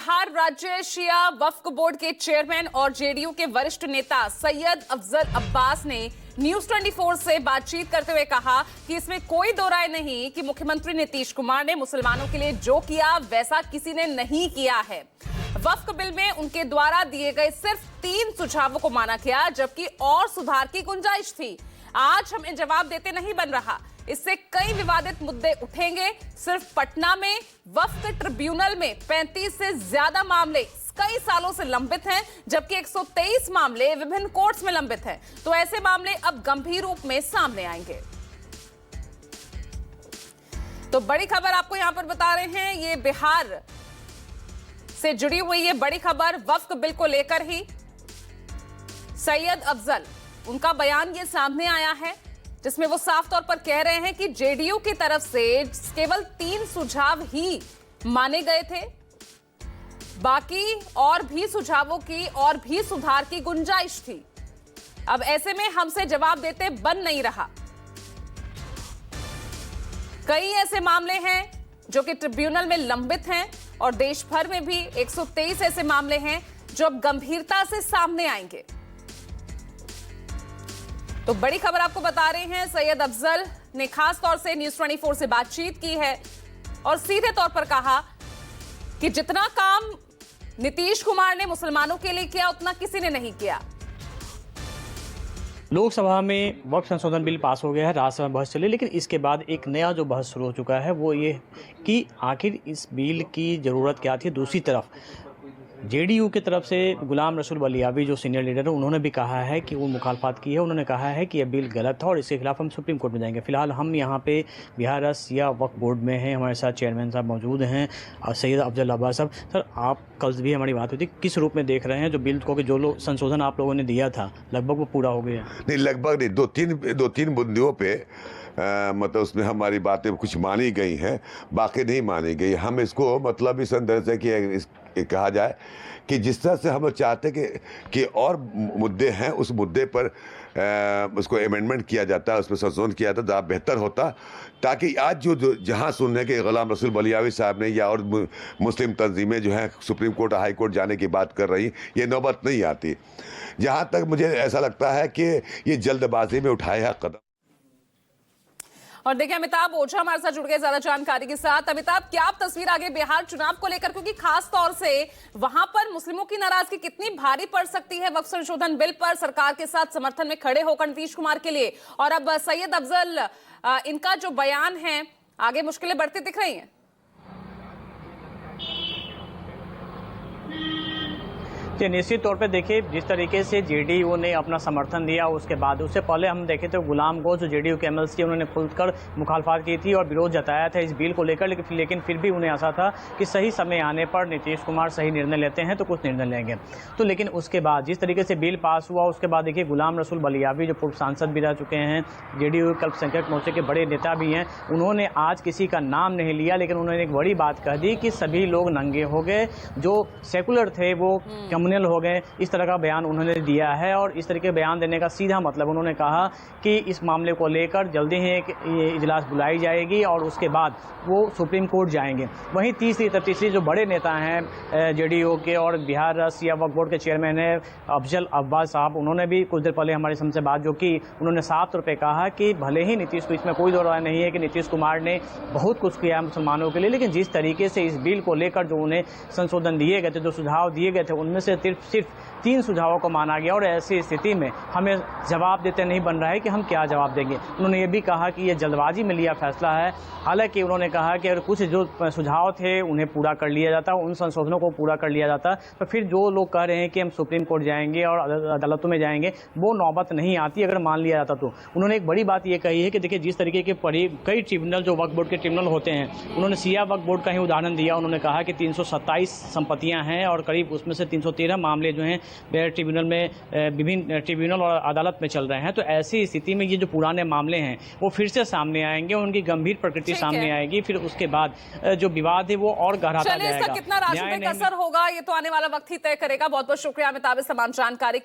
बिहार राज्य शिया वक्फ बोर्ड के चेयरमैन और जेडीयू के वरिष्ठ नेता सैयद अफजल अब्बास ने न्यूज 24 से बातचीत करते हुए कहा कि इसमें कोई दो राय नहीं कि मुख्यमंत्री नीतीश कुमार ने मुसलमानों के लिए जो किया वैसा किसी ने नहीं किया है। वक्फ बिल में उनके द्वारा दिए गए सिर्फ 3 सुझावों को माना गया, जबकि और सुधार की गुंजाइश थी। आज हमें जवाब देते नहीं बन रहा, इससे कई विवादित मुद्दे उठेंगे। सिर्फ पटना में वक्फ ट्रिब्यूनल में 35 से ज्यादा मामले कई सालों से लंबित हैं, जबकि 123 मामले विभिन्न कोर्ट्स में लंबित हैं। तो ऐसे मामले अब गंभीर रूप में सामने आएंगे। तो बड़ी खबर आपको यहां पर बता रहे हैं, ये बिहार से जुड़ी हुई ये बड़ी खबर वक्फ बिल को लेकर ही सैयद अफजल, उनका बयान ये सामने आया है, जिसमें वो साफ तौर पर कह रहे हैं कि जेडीयू की तरफ से केवल 3 सुझाव ही माने गए थे, बाकी और भी सुझावों की और भी सुधार की गुंजाइश थी। अब ऐसे में हमसे जवाब देते बन नहीं रहा। कई ऐसे मामले हैं जो कि ट्रिब्यूनल में लंबित हैं और देश भर में भी 123 ऐसे मामले हैं जो अब गंभीरता से सामने आएंगे। तो बड़ी खबर आपको बता रहे हैं, सैयद अफजल ने खास तौर से न्यूज 24 से बातचीत की है और सीधे तौर पर कहा कि जितना काम नीतीश कुमार ने मुसलमानों के लिए किया उतना किसी ने नहीं किया। लोकसभा में वक्फ संशोधन बिल पास हो गया है, राज्यसभा में बहस चली, लेकिन इसके बाद एक नया जो बहस शुरू हो चुका है वो ये कि आखिर इस बिल की ज़रूरत क्या थी। दूसरी तरफ जेडीयू की तरफ से गुलाम रसूल बलियावी जो सीनियर लीडर है, उन्होंने भी कहा है कि वो मुखालफत की है। उन्होंने कहा है कि यह बिल गलत है और इसके खिलाफ हम सुप्रीम कोर्ट में जाएंगे। फिलहाल हम यहाँ पे बिहार शिया वक्फ बोर्ड में हैं, हमारे साथ चेयरमैन साहब मौजूद हैं और सैयद अफजल अब्बास साहब। सर, आप कल भी हमारी बात हुई थी, किस रूप में देख रहे हैं जो बिल को कि जो लोग संशोधन आप लोगों ने दिया था लगभग वो पूरा हो गया? नहीं, लगभग नहीं, दो तीन मुद्दों पे मतलब उसमें हमारी बातें कुछ मानी गई हैं, बाकी नहीं मानी गई। हम इसको मतलब इस अंदर से कि कहा जाए कि जिस तरह से हम चाहते कि और मुद्दे हैं उस मुद्दे पर उसको अमेंडमेंट किया जाता है, उसमें संशोधन किया जाता ज़्यादा बेहतर होता, ताकि आज जो जहाँ सुनने के गुलाम रसूल बलियावी साहब ने या और मुस्लिम तंजीमें जो हैं सुप्रीम कोर्ट हाई कोर्ट जाने की बात कर रही, ये नौबत नहीं आती। जहाँ तक मुझे ऐसा लगता है कि ये जल्दबाजी में उठाया कदम। और देखिए, अमिताभ ओझा हमारे साथ जुड़ गए ज्यादा जानकारी के साथ। अमिताभ, क्या आप तस्वीर आगे बिहार चुनाव को लेकर, क्योंकि खास तौर से वहां पर मुस्लिमों की नाराजगी कितनी भारी पड़ सकती है वक्फ संशोधन बिल पर, सरकार के साथ समर्थन में खड़े होकर नीतीश कुमार के लिए, और अब सैयद अफजल इनका जो बयान है, आगे मुश्किलें बढ़ती दिख रही हैं? कि निश्चित तौर पे देखिए, जिस तरीके से जेडीयू ने अपना समर्थन दिया, उसके बाद उससे पहले हम देखे तो गुलाम गो जो जेडीयू के एमएलसी उन्होंने खुलकर मुखालफत की थी और विरोध जताया था इस बिल को लेकर, लेकिन फिर भी उन्हें आशा था कि सही समय आने पर नीतीश कुमार सही निर्णय लेते हैं तो कुछ निर्णय लेंगे। तो लेकिन उसके बाद जिस तरीके से बिल पास हुआ, उसके बाद देखिए गुलाम रसूल बलियावी जो पूर्व सांसद भी रह चुके हैं, जेडीयू के अल्पसंख्यक मोर्चे के बड़े नेता भी हैं, उन्होंने आज किसी का नाम नहीं लिया, लेकिन उन्होंने एक बड़ी बात कह दी कि सभी लोग नंगे हो गए, जो सेकुलर थे वो हो गए। इस तरह का बयान उन्होंने दिया है और इस तरीके बयान देने का सीधा मतलब उन्होंने कहा कि इस मामले को लेकर जल्दी ही एक इजलास बुलाई जाएगी और उसके बाद वो सुप्रीम कोर्ट जाएंगे। वहीं तीसरी जो बड़े नेता हैं जेडीयू के और बिहार शिया वक्फ बोर्ड के चेयरमैन है अफजल अब्बास साहब, उन्होंने भी कुछ देर पहले हमारे हमसे बात जो की, उन्होंने साफ तौर पर कहा कि भले ही नीतीश को, इसमें कोई दो राय नहीं है कि नीतीश कुमार ने बहुत कुछ किया मुसलमानों के लिए, लेकिन जिस तरीके से इस बिल को लेकर जो उन्हें संशोधन दिए गए थे, जो सुझाव दिए गए थे, उनमें से सिर्फ 3 सुझावों को माना गया और ऐसी स्थिति में हमें जवाब देते नहीं बन रहा है कि हम क्या जवाब देंगे। उन्होंने ये भी कहा कि ये जल्दबाजी में लिया फैसला है। हालांकि उन्होंने कहा कि अगर कुछ जो सुझाव थे उन्हें पूरा कर लिया जाता, उन संशोधनों को पूरा कर लिया जाता, तो फिर जो लोग कह रहे हैं कि हम सुप्रीम कोर्ट जाएंगे और अदालतों में जाएंगे, वो नौबत नहीं आती अगर मान लिया जाता तो। उन्होंने एक बड़ी बात ये कही है कि देखिए, जिस तरीके के कई ट्रिब्यूनल जो वक्फ बोर्ड के ट्रिब्यूनल होते हैं, उन्होंने शिया वक्फ बोर्ड का ही उदाहरण दिया। उन्होंने कहा कि 327 संपत्तियाँ हैं और करीब उसमें से 313 मामले जो हैं ट्रिब्यूनल में, विभिन्न ट्रिब्यूनल और अदालत में चल रहे हैं। तो ऐसी स्थिति में ये जो पुराने मामले हैं वो फिर से सामने आएंगे, उनकी गंभीर प्रकृति सामने आएगी, फिर उसके बाद जो विवाद है वो और गहराता जाएगा। कितना राजनीतिक असर होगा ये तो आने वाला वक्त ही तय करेगा। बहुत बहुत शुक्रिया अमिताभ इस तमाम जानकारी के लिए।